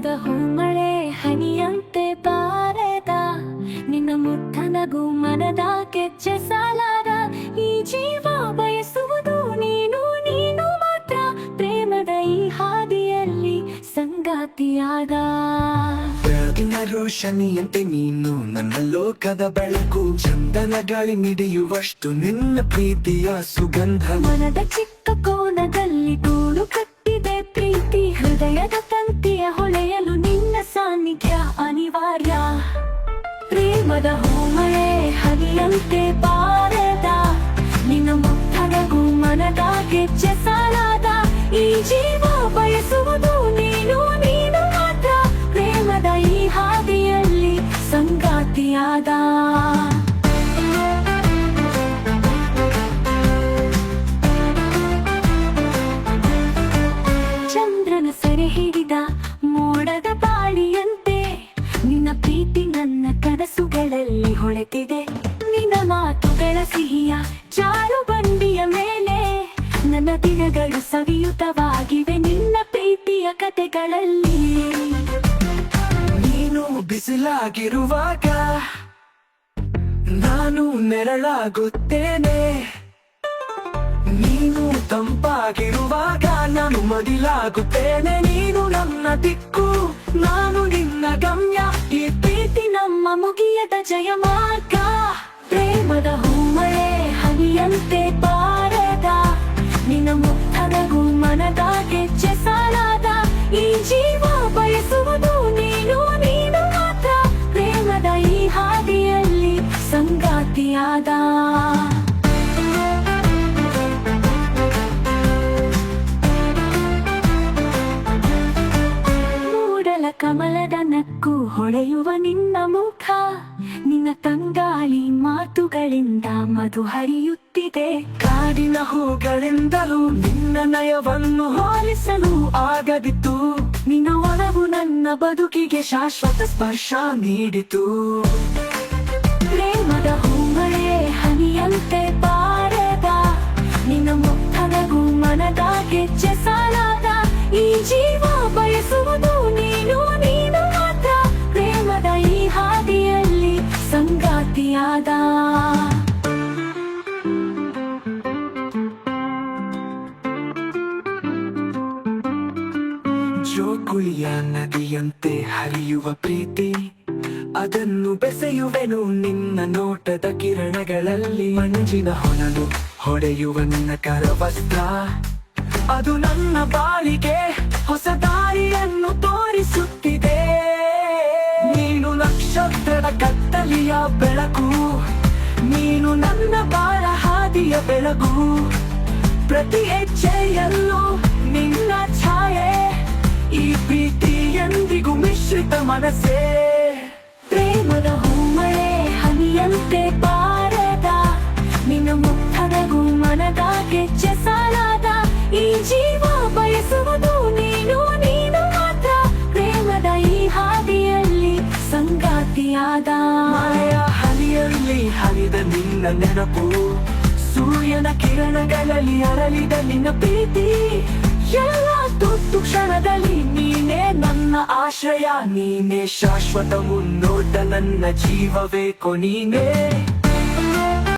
ಪ್ರೇಮದ ಹೂಮಳೆ ಹನಿಯಂತೆ ಬಾರೆದ ನಿನ್ನ ಮುತ್ತನಗು ಮನದ ಕೆಚ್ಚೆ ಸಾಲಾದ ಈ ಜೀವ ಬಯಸುವುದು ನೀನು ನೀನು ಮಾತ್ರ ಪ್ರೇಮದ ಈ ಹಾದಿಯಲ್ಲಿ ಸಂಗಾತಿಯಾದ ಬೆಳಗಿನ ರೋಷನಿಯಂತೆ ನೀನು ನನ್ನ ಲೋಕದ ಬೆಳಕು ಚಂದನ ಗಾಳಿ ಮಿಡಿಯುವಷ್ಟು ನಿನ್ನ ಪ್ರೀತಿಯ ಸುಗಂಧ ಮನದ ಚಿಕ್ಕ ಕೋನದಲ್ಲಿ ಗೂಡು ಕಟ್ಟಿದೆ ಪ್ರೀತಿ ಹೃದಯದ ತಂತಿಯ ಹೊಳೆಯಲು ನಿನ್ನ ಸಾನ್ನಿಧ್ಯ ಅನಿವಾರ್ಯ ಪ್ರೇಮದ ಹೂಮಳೆ ಹನಿಯಂತೆ ಬಾರೆದ ನಿನ್ನ ಮುತ್ತನಗು ಮನದ ಗೆಜ್ಜೆ ಸಾಲಾದ ಈ ಜೀವ ಬಯಸುವುದು ನೀನು ನೀನು ಮಾತ್ರ ಪ್ರೇಮದ ಈ ಹಾದಿಯಲ್ಲಿ ಸಂಗಾತಿಯಾದ ಚಂದ್ರನ ಸೆರೆ ಹಿಡಿದ ಮೋಡದ ಬಾಳಿಯಂತೆ ನಿನ್ನ ಪ್ರೀತಿ ನನ್ನ ಕನಸುಗಳಲ್ಲಿ ಹೊಳೆತಿದೆ ನಿನ್ನ ಮಾತುಗಳ ಸಿಹಿಯ ಜಾರು ಬಂಡಿಯ ಮೇಲೆ ನನ್ನ ದಿನಗಳು ಸವಿಯುತವಾಗಿವೆ ನಿನ್ನ ಪ್ರೀತಿಯ ಕಥೆಗಳಲ್ಲಿ ನೀನು ಬಿಸಿಲಾಗಿರುವಾಗ ನಾನು ನೆರಳಾಗುತ್ತೇನೆ ನೀನು ತಂಪಾಗಿರುವಾಗ ನಾನು ಮಡಿಲಾಗುತ್ತೇನೆ ನೀನು ನನ್ನ ದಿಕ್ಕು ನಾನು ನಿನ್ನ ಗಮ್ಯ ಈ ಪ್ರೀತಿ ನಮ್ಮ ಮುಗಿಯದ ಜಯ ಮಾರ್ಗ ಪ್ರೇಮದ ಹೂಮಳೆ ಹನಿಯಂತೆ ಬಾರದ ನಿನ್ನ ಮುತ್ತನಗು ಮನದ ಗೆಜ್ಜೆ ಸಾಲಾದ ಈ ಜೀವ ಬಯಸುವುದು ನೀನು ನೀನು ಮಾತ್ರ ಪ್ರೇಮದ ಈ ಹಾದಿಯಲ್ಲಿ ಸಂಗಾತಿಯಾದ ಕಮಲದ ನಕ್ಕು ಹೊಳೆಯುವ ನಿನ್ನ ಮುಖ ನಿನ್ನ ತಂಗಾಳಿ ಮಾತುಗಳಿಂದ ಮಧು ಹರಿಯುತ್ತಿದೆ ಕಾಡಿನ ಹೂಗಳಿಂದಲೂ ನಿನ್ನ ನಯವನ್ನು ಹೋಲಿಸಲು ಆಗದಿತ್ತು ನಿನ್ನ ಒಲವು ನನ್ನ ಬದುಕಿಗೆ ಶಾಶ್ವತ ಸ್ಪರ್ಶ ನೀಡಿತು ಪ್ರೇಮದ ಹೂಮಳೆ ಹನಿಯಂತೆ ಬಾರದ ನಿನ್ನ ಮುತ್ತನಗು ಮನದ ಗೆಜ್ಜೆ ಸಾಲಾದ ಈ ಜೀವ ಬಯಸುವುದು ನೀನು ನೀನು ಮಾತ್ರ ಪ್ರೇಮದ ಈ ಹಾದಿಯಲ್ಲಿ ಸಂಗಾತಿಯಾದ ಜೋಕುಳಿಯ ನದಿಯಂತೆ ಹರಿಯುವ ಪ್ರೀತಿ ಅದನ್ನು ಬೆಸೆಯುವೆನು ನಿನ್ನ ನೋಟದ ಕಿರಣಗಳಲ್ಲಿ ಮಂಜಿನ ಹೊನಲು ಹೊಡೆಯುವ ನಿನ್ನ ಕರವಸ್ತ್ರ ಅದು ನನ್ನ ಬಾಳಿಗೆ ಹೊಸ ದಾರಿಯನ್ನು ತೋರಿಸುತ್ತಿದೆ ನೀನು ನಕ್ಷತ್ರದ ಕತ್ತಲಿಯ ಬೆಳಕು ನೀನು ನನ್ನ ಬಾಳ ಹಾದಿಯ ಬೆಳಗು ಪ್ರತಿ ಹೆಜ್ಜೆಯಲ್ಲೂ ನಿನ್ನ ಛಾಯೆ ಈ ಪ್ರೀತಿ ಎಂದಿಗೂ ಮಿಶ್ರಿತ ಮನಸ್ಸೇ ಪ್ರೇಮದ ಹೂಮಳೆ ಹನಿಯಂತೆ ಬಾರದ ನಿನ್ನ ಮುತ್ತನಗು ಮನದ ಗೆಜ್ಜೆ ಸಾಲಾದ ಈ ಜೀವ ಬಯಸುವುದು ನೀನು ನೀನು ಮಾತ್ರ ಪ್ರೇಮದ ಈ ಹಾದಿಯಲ್ಲಿ ಸಂಗಾತಿಯಾದ ಮಳೆಯ ಹನಿಯಲ್ಲಿ ಹರಿದ ನಿನ್ನ ನೆನಪು ಸೂರ್ಯನ ಕಿರಣಗಳಲ್ಲಿ ಅರಳಿದ ನಿನ್ನ ಪ್ರೀತಿ ಎಲ್ಲ ತುತ್ತು ಕ್ಷಣದಲ್ಲಿ ನೀನೇ ನನ್ನ ಆಶ್ರಯ ನೀನೇ ಶಾಶ್ವತ ಮುನ್ನೋಟ ನನ್ನ ಜೀವವೇ ನೀನೇ